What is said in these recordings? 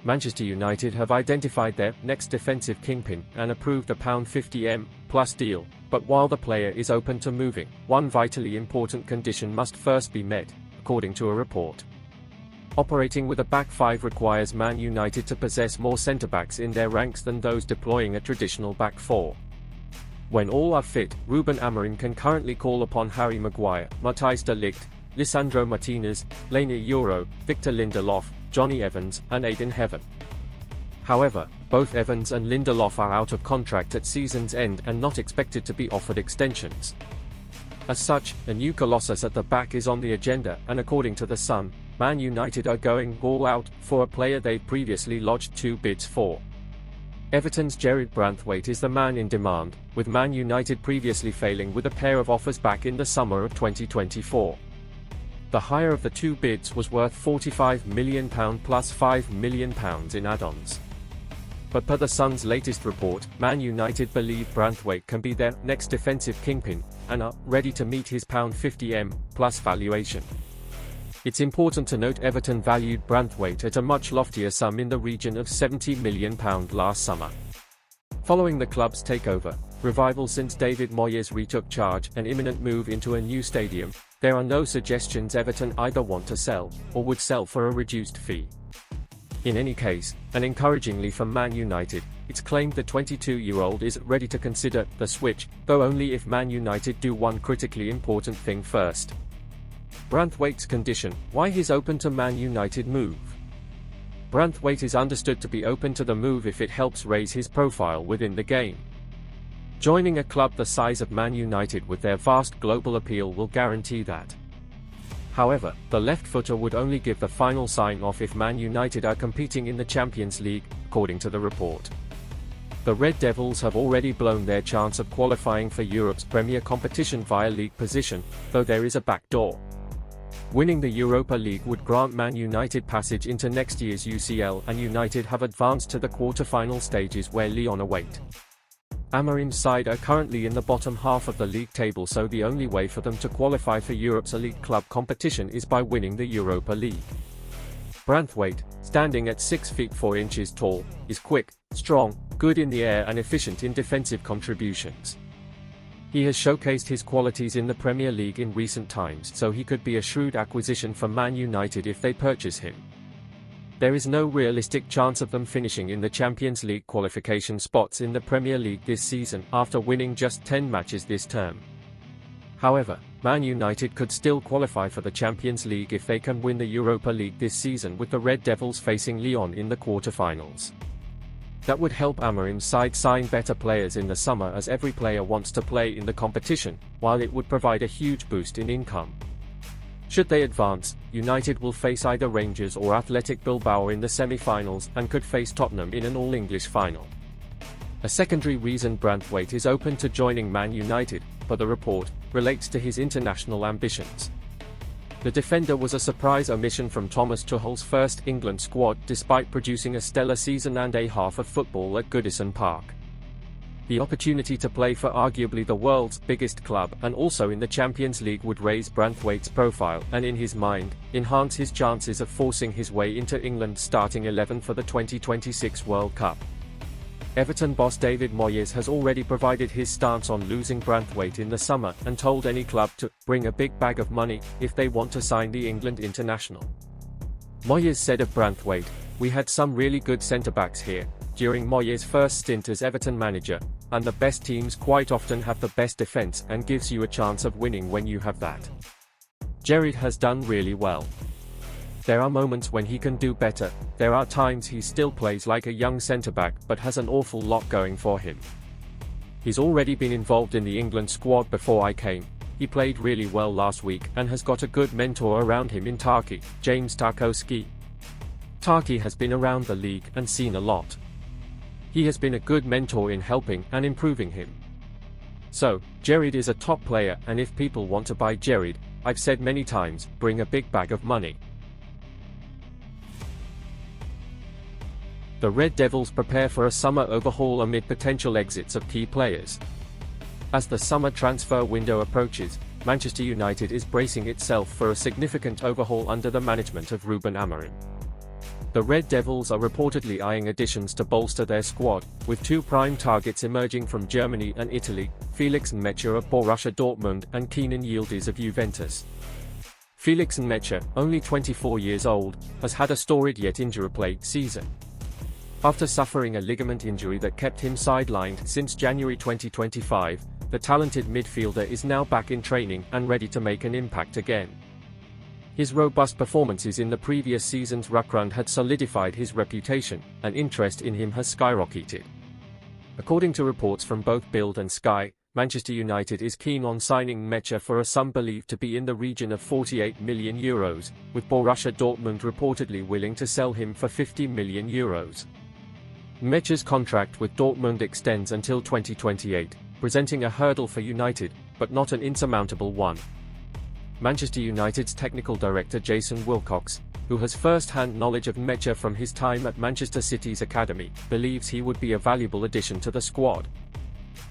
Manchester United have identified their next defensive kingpin and approved a £50m plus deal, but while the player is open to moving, one vitally important condition must first be met, according to a report. Operating with a back five requires Man United to possess more centre-backs in their ranks than those deploying a traditional back four. When all are fit, Ruben Amorim can currently call upon Harry Maguire, Matthijs de Ligt, Lisandro Martinez, Leny Yoro, Victor Lindelof, Johnny Evans, and Aiden Heaven. However, both Evans and Lindelof are out of contract at season's end and not expected to be offered extensions. As such, a new colossus at the back is on the agenda, and according to The Sun, Man United are going all out for a player they've previously lodged 2 bids for. Everton's Gerard Branthwaite is the man in demand, with Man United previously failing with a pair of offers back in the summer of 2024. The higher of the 2 bids was worth £45 million plus £5 million in add-ons. But per The Sun's latest report, Man United believe Branthwaite can be their next defensive kingpin, and are ready to meet his £50m plus valuation. It's important to note Everton valued Branthwaite at a much loftier sum in the region of £70 million last summer. Following the club's takeover, revival since David Moyes retook charge, and imminent move into a new stadium, there are no suggestions Everton either want to sell, or would sell for a reduced fee. In any case, and encouragingly for Man United, it's claimed the 22-year-old is ready to consider the switch, though only if Man United do one critically important thing first. Branthwaite's condition, why he's open to Man United move. Branthwaite is understood to be open to the move if it helps raise his profile within the game. Joining a club the size of Man United with their vast global appeal will guarantee that. However, the left-footer would only give the final sign-off if Man United are competing in the Champions League, according to the report. The Red Devils have already blown their chance of qualifying for Europe's premier competition via league position, though there is a backdoor. Winning the Europa League would grant Man United passage into next year's UCL, and United have advanced to the quarter-final stages where Lyon await. Amorim's side are currently in the bottom half of the league table, so the only way for them to qualify for Europe's elite club competition is by winning the Europa League. Branthwaite, standing at 6 feet 4 inches tall, is quick, strong, good in the air and efficient in defensive contributions. He has showcased his qualities in the Premier League in recent times, so he could be a shrewd acquisition for Man United if they purchase him. There is no realistic chance of them finishing in the Champions League qualification spots in the Premier League this season after winning just 10 matches this term. However, Man United could still qualify for the Champions League if they can win the Europa League this season, with the Red Devils facing Lyon in the quarter-finals. That would help Amorim's side sign better players in the summer, as every player wants to play in the competition, while it would provide a huge boost in income. Should they advance, United will face either Rangers or Athletic Bilbao in the semi-finals, and could face Tottenham in an all-English final. A secondary reason Branthwaite is open to joining Man United, per the report, relates to his international ambitions. The defender was a surprise omission from Thomas Tuchel's first England squad, despite producing a stellar season and a half of football at Goodison Park. The opportunity to play for arguably the world's biggest club, and also in the Champions League, would raise Branthwaite's profile, and in his mind, enhance his chances of forcing his way into England's starting 11 for the 2026 World Cup. Everton boss David Moyes has already provided his stance on losing Branthwaite in the summer, and told any club to bring a big bag of money if they want to sign the England international. Moyes said of Branthwaite, "We had some really good centre-backs here during Moyes' first stint as Everton manager, and the best teams quite often have the best defence and gives you a chance of winning when you have that. Gerard has done really well. There are moments when he can do better, there are times he still plays like a young centre-back but has an awful lot going for him. He's already been involved in the England squad before I came, he played really well last week and has got a good mentor around him in Tarky, James Tarkowski. Tarky has been around the league and seen a lot. He has been a good mentor in helping and improving him. So, Gerard is a top player, and if people want to buy Gerard, I've said many times, bring a big bag of money." The Red Devils prepare for a summer overhaul amid potential exits of key players. As the summer transfer window approaches, Manchester United is bracing itself for a significant overhaul under the management of Ruben Amorim. The Red Devils are reportedly eyeing additions to bolster their squad, with two prime targets emerging from Germany and Italy, Felix Nmecha of Borussia Dortmund and Kenan Yildiz of Juventus. Felix Nmecha, only 24 years old, has had a storied yet injury-plagued season. After suffering a ligament injury that kept him sidelined since January 2025, the talented midfielder is now back in training and ready to make an impact again. His robust performances in the previous season's Rückrunde had solidified his reputation, and interest in him has skyrocketed. According to reports from both Bild and Sky, Manchester United is keen on signing Nmecha for a sum believed to be in the region of €48 million, with Borussia Dortmund reportedly willing to sell him for €50 million. Nmecha's contract with Dortmund extends until 2028, presenting a hurdle for United, but not an insurmountable one. Manchester United's technical director Jason Wilcox, who has first-hand knowledge of Nmecha from his time at Manchester City's academy, believes he would be a valuable addition to the squad.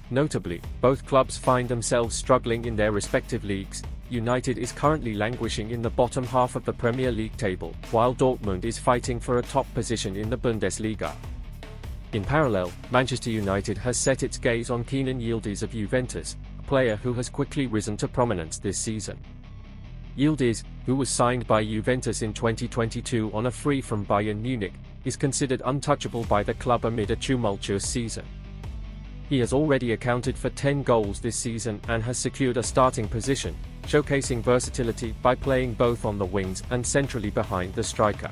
Notably, both clubs find themselves struggling in their respective leagues. United is currently languishing in the bottom half of the Premier League table, while Dortmund is fighting for a top position in the Bundesliga. In parallel, Manchester United has set its gaze on Kenan Yildiz of Juventus, a player who has quickly risen to prominence this season. Yildiz, who was signed by Juventus in 2022 on a free from Bayern Munich, is considered untouchable by the club amid a tumultuous season. He has already accounted for 10 goals this season and has secured a starting position, showcasing versatility by playing both on the wings and centrally behind the striker.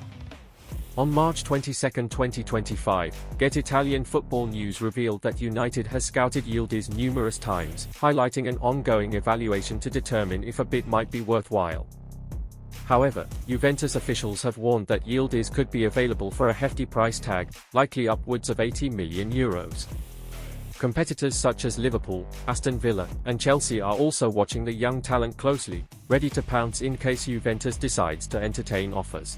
On March 22, 2025, Get Italian Football News revealed that United has scouted Yildiz numerous times, highlighting an ongoing evaluation to determine if a bid might be worthwhile. However, Juventus officials have warned that Yildiz could be available for a hefty price tag, likely upwards of €80 million. Competitors such as Liverpool, Aston Villa, and Chelsea are also watching the young talent closely, ready to pounce in case Juventus decides to entertain offers.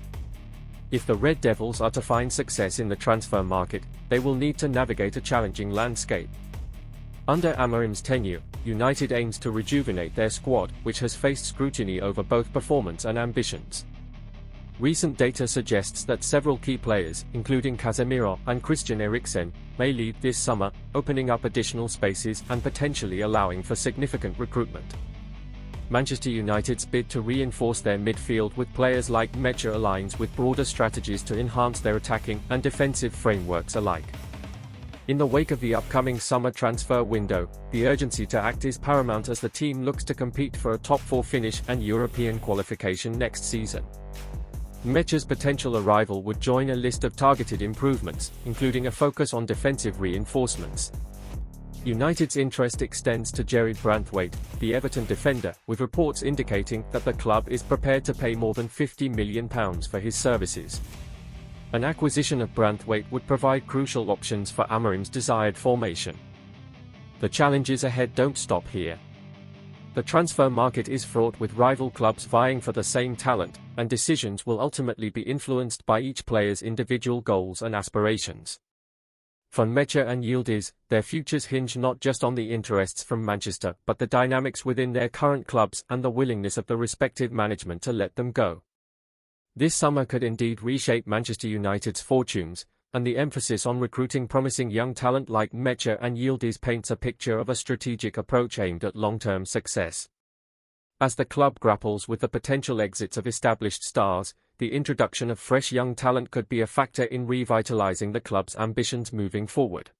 If the Red Devils are to find success in the transfer market, they will need to navigate a challenging landscape. Under Amorim's tenure, United aims to rejuvenate their squad, which has faced scrutiny over both performance and ambitions. Recent data suggests that several key players, including Casemiro and Christian Eriksen, may leave this summer, opening up additional spaces and potentially allowing for significant recruitment. Manchester United's bid to reinforce their midfield with players like Nmecha aligns with broader strategies to enhance their attacking and defensive frameworks alike. In the wake of the upcoming summer transfer window, the urgency to act is paramount as the team looks to compete for a top-4 finish and European qualification next season. Nmecha's potential arrival would join a list of targeted improvements, including a focus on defensive reinforcements. United's interest extends to BRANTHWAITE, the Everton defender, with reports indicating that the club is prepared to pay more than £50 million for his services. An acquisition of BRANTHWAITE would provide crucial options for Amorim's desired formation. The challenges ahead don't stop here. The transfer market is fraught with rival clubs vying for the same talent, and decisions will ultimately be influenced by each player's individual goals and aspirations. For Nmecha and Yildiz, their futures hinge not just on the interests from Manchester but the dynamics within their current clubs and the willingness of the respective management to let them go. This summer could indeed reshape Manchester United's fortunes, and the emphasis on recruiting promising young talent like Nmecha and Yildiz paints a picture of a strategic approach aimed at long-term success. As the club grapples with the potential exits of established stars, the introduction of fresh young talent could be a factor in revitalizing the club's ambitions moving forward.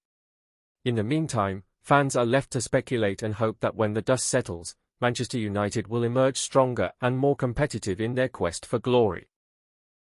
In the meantime, fans are left to speculate and hope that when the dust settles, Manchester United will emerge stronger and more competitive in their quest for glory.